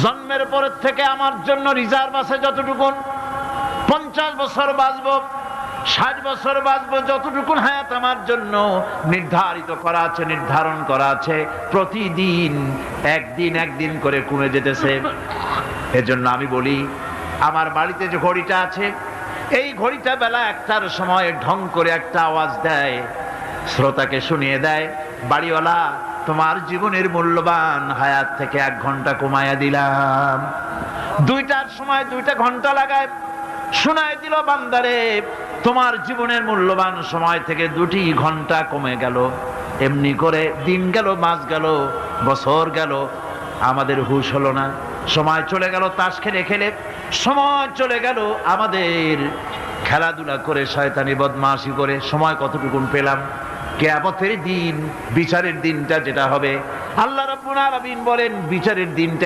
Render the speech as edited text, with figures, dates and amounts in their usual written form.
জন্মের পর থেকে আমার জন্য রিজার্ভ আছে যতটুকু, 50 বছর বাঁচবো, 60 বছর বাঁচবো, যতটুকু হায়াত আমার জন্য নির্ধারিত করা আছে, নির্ধারণ করা আছে, প্রতিদিন একদিন করে কমে যেতেছে। এজন্য আমি বলি, আমার বাড়িতে যে ঘড়িটা আছে, এই ঘড়িটা বেলা 1টার সময় ঢং করে একটা আওয়াজ দেয়, শ্রোতাকে শুনিয়ে দেয়, বাড়িওয়ালা তোমার জীবনের মূল্যবান হায়াত থেকে 1 ঘন্টা কমায়া দিলাম। 2টার সময় 2টা ঘন্টা লাগায় শোনায় দিল, বান্দারে তোমার জীবনের মূল্যবান সময় থেকে 2টি ঘন্টা কমে গেল। এমনি করে দিন গেল, মাস গেল, বছর গেল, আমাদের হুঁশ হলো না। সময় চলে গেল তাস খেলে খেলে, সময় চলে গেল আমাদের খেলাধুলা করে, শয়তানি বদমাশি করে। সময় কতটুকুন পেলাম? কিয়ামতের দিন, বিচারের দিনটা যেটা হবে, আল্লাহ রাব্বুল আলামিন বলেন বিচারের দিনটা